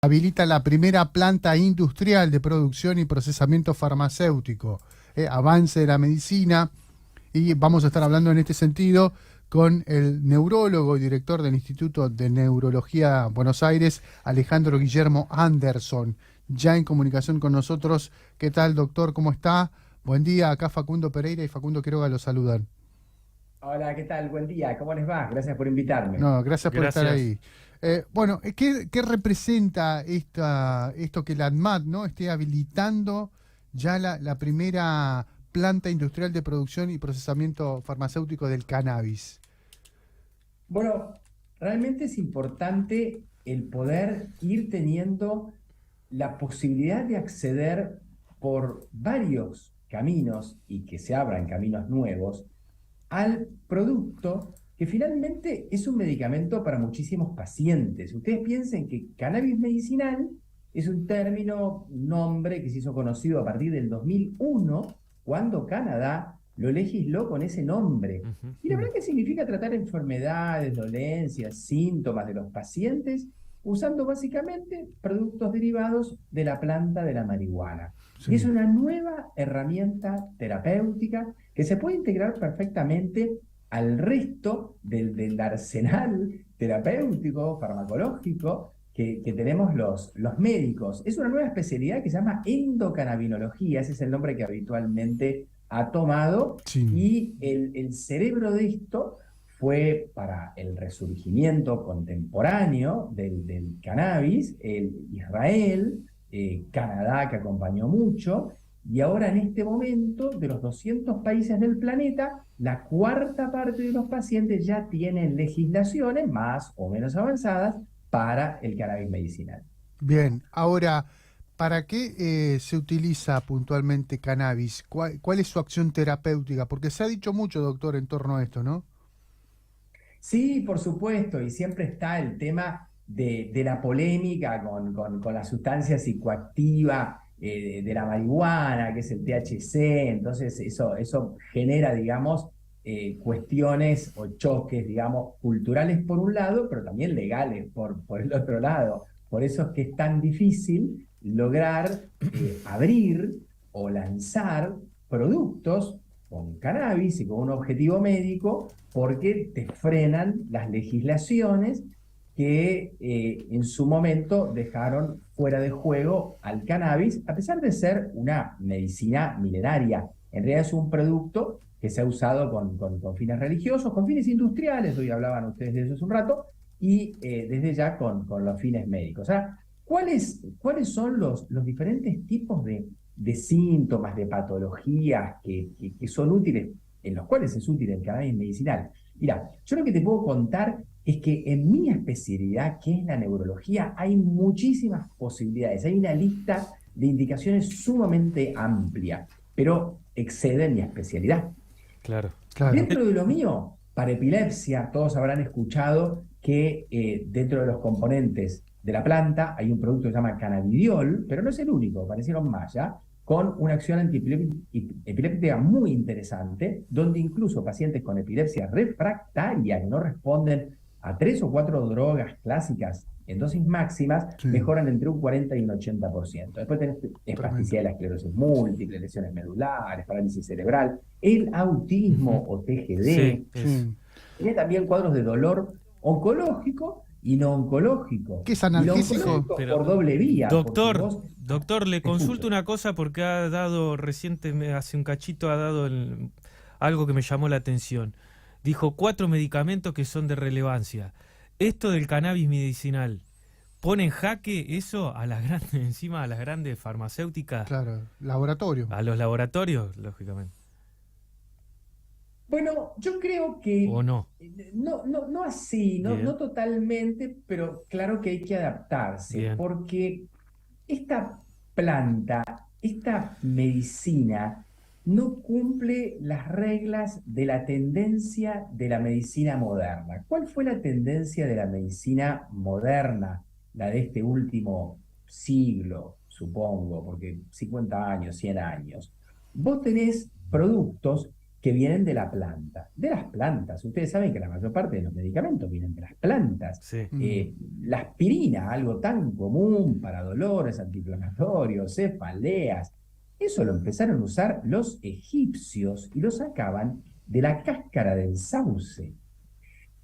habilita la primera planta industrial de producción y procesamiento farmacéutico, avance de la medicina, y vamos a estar hablando en este sentido con el neurólogo y director del Instituto de Neurología Buenos Aires, Alejandro Guillermo Anderson, ya en comunicación con nosotros. ¿Qué tal, doctor? ¿Cómo está? Buen día, acá Facundo Pereira y Facundo Quiroga lo saludan. Hola, ¿qué tal? Buen día, ¿cómo les va? Gracias por invitarme. No, gracias por estar Gracias. ahí. Bueno, ¿qué representa esto que la ANMAT, ¿no?, esté habilitando ya la primera planta industrial de producción y procesamiento farmacéutico del cannabis? Bueno, realmente es importante el poder ir teniendo la posibilidad de acceder por varios caminos y que se abran caminos nuevos al producto que finalmente es un medicamento para muchísimos pacientes. Ustedes piensen que cannabis medicinal es un término, un nombre que se hizo conocido a partir del 2001, cuando Canadá lo legisló con ese nombre. Ujú. Y la Mm, verdad que significa tratar enfermedades, dolencias, síntomas de los pacientes usando básicamente productos derivados de la planta de la marihuana. Y es sí. una nueva herramienta terapéutica que se puede integrar perfectamente al resto del arsenal terapéutico, farmacológico que tenemos los médicos. Es una nueva especialidad que se llama endocannabinología, ese es el nombre que habitualmente ha tomado, Sí. y el cerebro de esto fue para el resurgimiento contemporáneo del cannabis, el Israel, Canadá, que acompañó mucho, y ahora en este momento, de los 200 países del planeta, la cuarta parte de los pacientes ya tienen legislaciones más o menos avanzadas para el cannabis medicinal. Bien, ahora, ¿para qué se utiliza puntualmente cannabis? ¿Cuál es su acción terapéutica? Porque se ha dicho mucho, doctor, en torno a esto, ¿no? Sí, por supuesto, y siempre está el tema de la polémica con la sustancia psicoactiva de la marihuana, que es el THC. Entonces eso genera, digamos, cuestiones o choques, digamos, culturales por un lado, pero también legales por el otro lado. Por eso es que es tan difícil lograr abrir o lanzar productos con cannabis y con un objetivo médico, porque te frenan las legislaciones que en su momento dejaron fuera de juego al cannabis, a pesar de ser una medicina milenaria. En realidad es un producto que se ha usado con fines religiosos, con fines industriales, hoy hablaban ustedes de eso hace un rato, y desde ya con los fines médicos. O sea, ¿cuáles son los diferentes tipos de síntomas, de patologías que son útiles, en los cuales es útil el cannabis medicinal? Mira, yo lo que te puedo contar es que en mi especialidad, que es la neurología, hay muchísimas posibilidades. Hay una lista de indicaciones sumamente amplia, pero excede mi especialidad. Claro. Claro. Eh, Dentro de lo mío, para epilepsia, todos habrán escuchado que dentro de los componentes de la planta hay un producto que se llama cannabidiol, pero no es el único, aparecieron más ya, con una acción antiepiléptica muy interesante, donde incluso pacientes con epilepsia refractaria que no responden a 3 o 4 drogas clásicas en dosis máximas, Sí, mejoran entre un 40 y un 80%. Después tenés tremendo. espasticidad de la esclerosis múltiple, lesiones medulares, parálisis cerebral, el autismo Ujú. o Sí, TGD. eso. Sí. Tiene también cuadros de dolor oncológico y no oncológico. ¿Qué es Y lo Sí, analgésico? oncológico pero por doble vía, porque doctor, vos, doctor, le te consulto escucho. una cosa porque ha dado hace un cachito ha dado algo que me llamó la atención. Dijo 4 medicamentos que son de relevancia. Esto del cannabis medicinal, ¿pone en jaque eso a las grandes, encima a las grandes farmacéuticas, Claro, laboratorio. a los laboratorios, lógicamente? Bueno, yo creo que ¿O no? no así, Bien, no totalmente, pero claro que hay que adaptarse, bien. porque esta planta, esta medicina, no cumple las reglas de la tendencia de la medicina moderna. ¿Cuál fue la tendencia de la medicina moderna, la de este último siglo, supongo, porque 50 años, 100 años? Vos tenés productos que vienen de la planta, de las plantas. Ustedes saben que la mayor parte de los medicamentos vienen de las plantas. Sí. La aspirina, algo tan común para dolores, antiinflamatorios, cefaleas, eso lo empezaron a usar los egipcios y lo sacaban de la cáscara del sauce.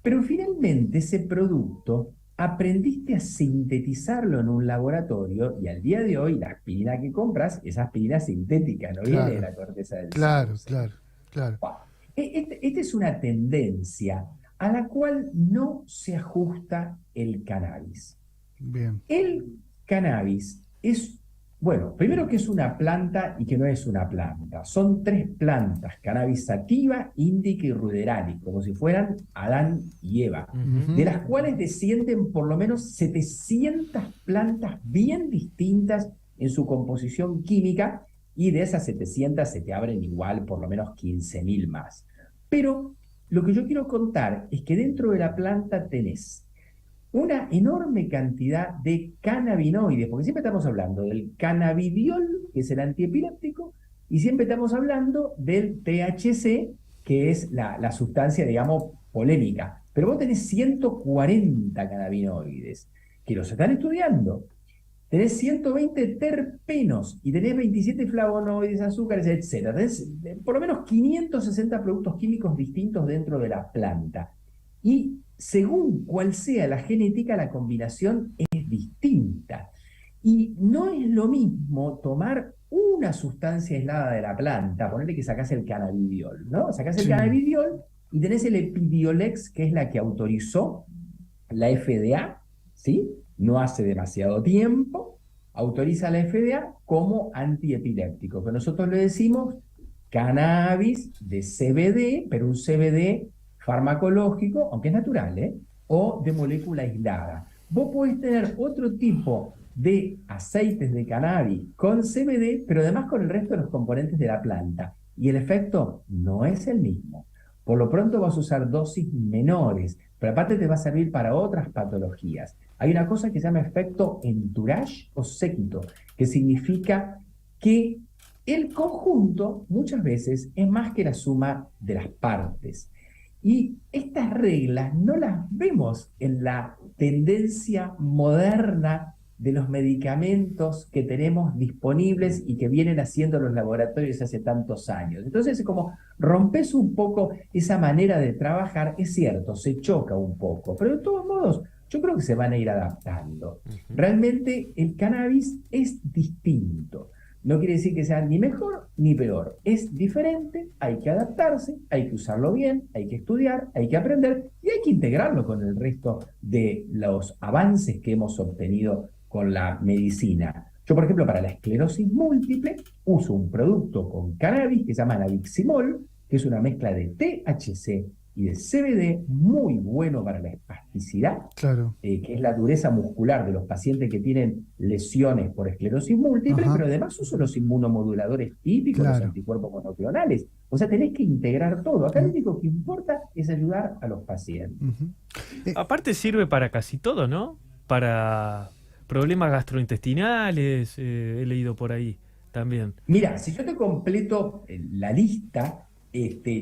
Pero finalmente ese producto aprendiste a sintetizarlo en un laboratorio y al día de hoy la aspirina que compras es aspirina sintética, no viene de la corteza del sauce. Claro. Wow. Esta es una tendencia a la cual no se ajusta el cannabis. Bien. El cannabis es, bueno, primero que es una planta y que no es una planta. Son 3 plantas: cannabis sativa, índica y ruderalis, como si fueran Adán y Eva, de las cuales descienden por lo menos 700 plantas bien distintas en su composición química, y de esas 700 se te abren igual por lo menos 15.000 más. Pero lo que yo quiero contar es que dentro de la planta tenés una enorme cantidad de cannabinoides, porque siempre estamos hablando del cannabidiol, que es el antiepiléptico, y siempre estamos hablando del THC, que es la sustancia, digamos, polémica. Pero vos tenés 140 cannabinoides, que los están estudiando. Tenés 120 terpenos y tenés 27 flavonoides, azúcares, etc. Tenés por lo menos 560 productos químicos distintos dentro de la planta. Y según cuál sea la genética, la combinación es distinta. Y no es lo mismo tomar una sustancia aislada de la planta, ponerle que sacás el cannabidiol, ¿no? Sacás el cannabidiol y tenés el Epidiolex, que es la que autorizó la FDA, ¿sí? No hace demasiado tiempo, autoriza la FDA como antiepiléptico, que nosotros le decimos cannabis de CBD, pero un CBD farmacológico, aunque es natural, o de molécula aislada. Vos podés tener otro tipo de aceites de cannabis con CBD, pero además con el resto de los componentes de la planta, y el efecto no es el mismo. Por lo pronto vas a usar dosis menores, pero aparte te va a servir para otras patologías. Hay una cosa que se llama efecto entourage o séquito, que significa que el conjunto muchas veces es más que la suma de las partes. Y estas reglas no las vemos en la tendencia moderna de los medicamentos que tenemos disponibles y que vienen haciendo los laboratorios hace tantos años. Entonces, como rompes un poco esa manera de trabajar, es cierto, se choca un poco, pero de todos modos, yo creo que se van a ir adaptando. Realmente el cannabis es distinto. No quiere decir que sea ni mejor ni peor. Es diferente, hay que adaptarse, hay que usarlo bien, hay que estudiar, hay que aprender y hay que integrarlo con el resto de los avances que hemos obtenido con la medicina. Yo, por ejemplo, para la esclerosis múltiple, uso un producto con cannabis que se llama nabiximol, que es una mezcla de THC y de CBD, muy bueno para la espasticidad, que es la dureza muscular de los pacientes que tienen lesiones por esclerosis múltiple, pero además uso los inmunomoduladores típicos, los anticuerpos monoclonales. O sea, tenés que integrar todo. Acá lo único que importa es ayudar a los pacientes. Aparte sirve para casi todo, ¿no? Para problemas gastrointestinales, he leído por ahí también. Mira, si yo te completo la lista,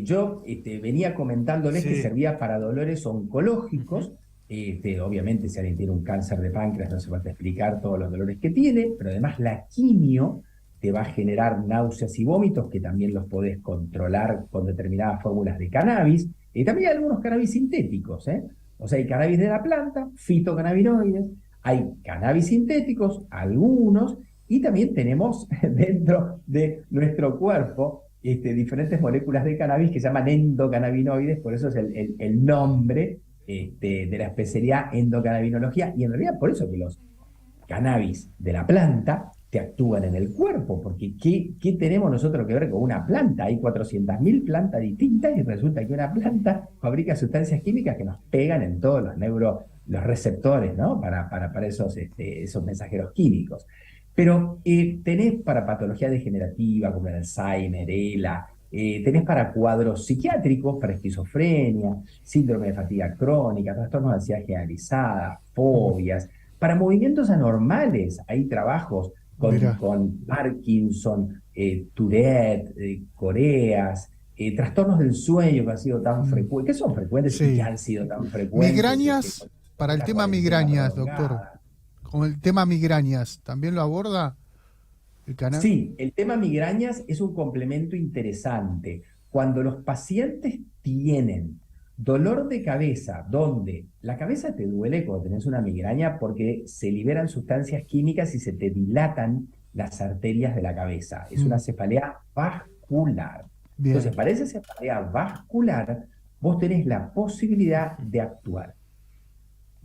yo venía comentándoles que servía para dolores oncológicos. Obviamente, si alguien tiene un cáncer de páncreas, no se va a explicar todos los dolores que tiene, pero además la quimio te va a generar náuseas y vómitos, que también los podés controlar con determinadas fórmulas de cannabis. También hay algunos cannabis sintéticos, O sea, hay cannabis de la planta, fitocannabinoides, hay cannabis sintéticos, algunos, y también tenemos dentro de nuestro cuerpo diferentes moléculas de cannabis que se llaman endocannabinoides, por eso es el nombre de la especialidad endocannabinología, y en realidad por eso que los cannabis de la planta te actúan en el cuerpo, porque ¿qué tenemos nosotros que ver con una planta? Hay 400.000 plantas distintas y resulta que una planta fabrica sustancias químicas que nos pegan en todos los receptores, ¿no? Para esos mensajeros químicos. Pero tenés para patología degenerativa como el Alzheimer, ELA, tenés para cuadros psiquiátricos, para esquizofrenia, síndrome de fatiga crónica, trastornos de ansiedad generalizada, fobias. Para movimientos anormales hay trabajos con Parkinson, Tourette, Coreas, trastornos del sueño que han sido tan frecuentes, que son frecuentes y Sí. que han sido tan frecuentes. Migrañas, para el la tema cuarentena migrañas, doctor. prolongada. Con el tema migrañas, ¿también lo aborda el canal? Sí, el tema migrañas es un complemento interesante. Cuando los pacientes tienen dolor de cabeza, donde la cabeza te duele cuando tenés una migraña porque se liberan sustancias químicas y se te dilatan las arterias de la cabeza. Es una cefalea vascular. Bien. Entonces, para esa cefalea vascular, vos tenés la posibilidad de actuar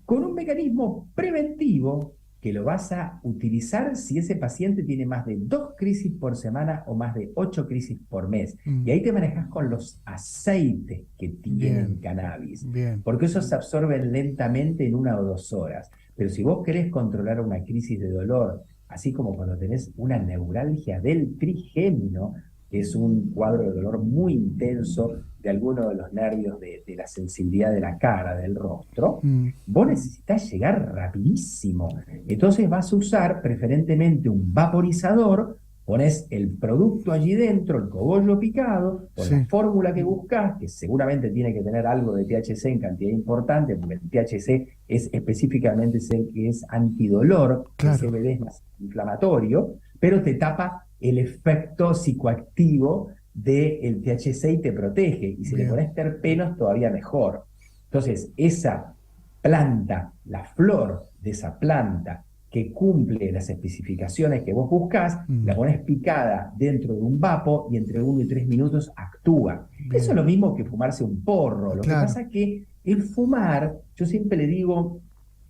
con un mecanismo preventivo que lo vas a utilizar si ese paciente tiene más de 2 crisis por semana o más de 8 crisis por mes. Y ahí te manejas con los aceites que tienen Bien. cannabis, Bien. porque esos se absorben lentamente en 1 o 2 horas. Pero si vos querés controlar una crisis de dolor, así como cuando tenés una neuralgia del trigémino, que es un cuadro de dolor muy intenso de alguno de los nervios de la sensibilidad de la cara, del rostro, vos necesitas llegar rapidísimo. Entonces vas a usar preferentemente un vaporizador, pones el producto allí dentro, el cogollo picado, con la fórmula que buscas, que seguramente tiene que tener algo de THC en cantidad importante, porque el THC es específicamente el que es antidolor, Claro. el CBD es más inflamatorio, pero te tapa el efecto psicoactivo del THC y te protege. Y si le pones terpenos, todavía mejor. Entonces, esa planta, la flor de esa planta que cumple las especificaciones que vos buscás, la pones picada dentro de un vapo y entre 1 y 3 minutos actúa. Bien. Eso es lo mismo que fumarse un porro. Lo que pasa es que el fumar, yo siempre le digo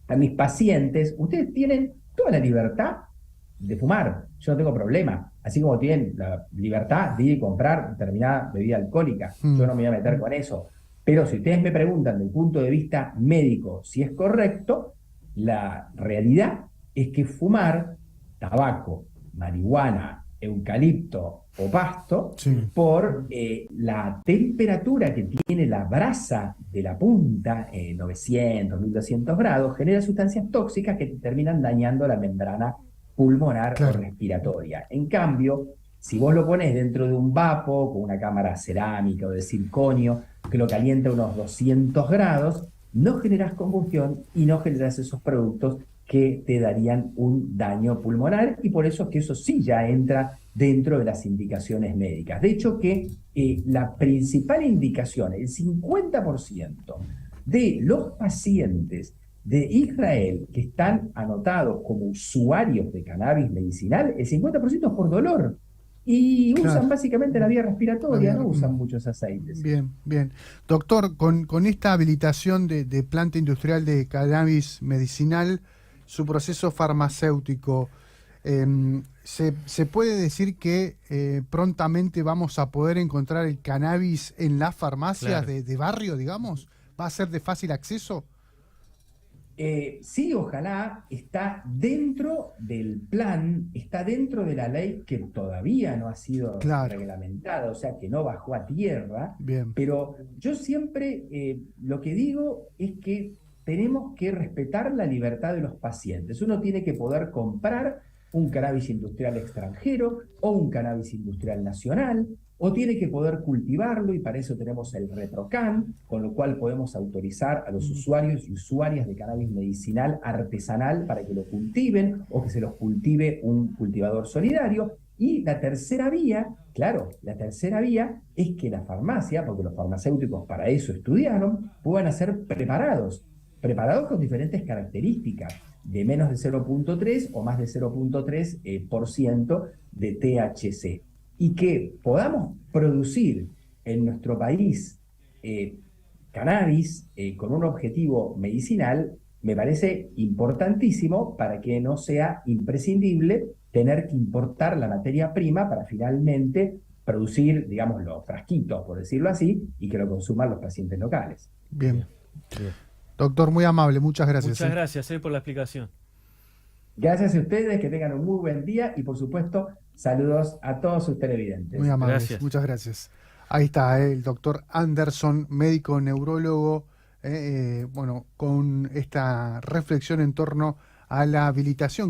a mis pacientes, ustedes tienen toda la libertad de fumar, yo no tengo problema, así como tienen la libertad de ir y comprar determinada bebida alcohólica, yo no me voy a meter con eso, pero si ustedes me preguntan desde el punto de vista médico si es correcto, la realidad es que fumar tabaco, marihuana, eucalipto o pasto, por la temperatura que tiene la brasa de la punta, 900, 1200 grados, genera sustancias tóxicas que te terminan dañando la membrana pulmonar o respiratoria. En cambio, si vos lo pones dentro de un vapo con una cámara cerámica o de circonio que lo calienta a unos 200 grados, no generas combustión y no generas esos productos que te darían un daño pulmonar, y por eso es que eso sí ya entra dentro de las indicaciones médicas. De hecho que la principal indicación, el 50% de los pacientes de Israel que están anotados como usuarios de cannabis medicinal, el 50% es por dolor. Y usan básicamente la vía respiratoria, no usan muchos aceites. Bien, bien. Doctor, con esta habilitación de planta industrial de cannabis medicinal, su proceso farmacéutico, ¿se puede decir que prontamente vamos a poder encontrar el cannabis en las farmacias de barrio, digamos? ¿Va a ser de fácil acceso? Sí, ojalá. Está dentro del plan, está dentro de la ley que todavía no ha sido reglamentada, o sea que no bajó a tierra. Bien. Pero yo siempre lo que digo es que tenemos que respetar la libertad de los pacientes. Uno tiene que poder comprar un cannabis industrial extranjero o un cannabis industrial nacional, o tiene que poder cultivarlo, y para eso tenemos el RetroCan, con lo cual podemos autorizar a los usuarios y usuarias de cannabis medicinal artesanal para que lo cultiven o que se los cultive un cultivador solidario. Y la tercera vía, claro, la tercera vía es que la farmacia, porque los farmacéuticos para eso estudiaron, puedan hacer preparados con diferentes características, de menos de 0.3 o más de 0.3% de THC. Y que podamos producir en nuestro país cannabis con un objetivo medicinal, me parece importantísimo para que no sea imprescindible tener que importar la materia prima para finalmente producir, digamos, los frasquitos, por decirlo así, y que lo consuman los pacientes locales. Bien. Bien. Doctor, muy amable, muchas gracias. Muchas gracias por la explicación. Gracias a ustedes, que tengan un muy buen día y por supuesto, saludos a todos sus televidentes. Muy amables, muchas gracias. Ahí está el doctor Anderson, médico neurólogo, bueno, con esta reflexión en torno a la habilitación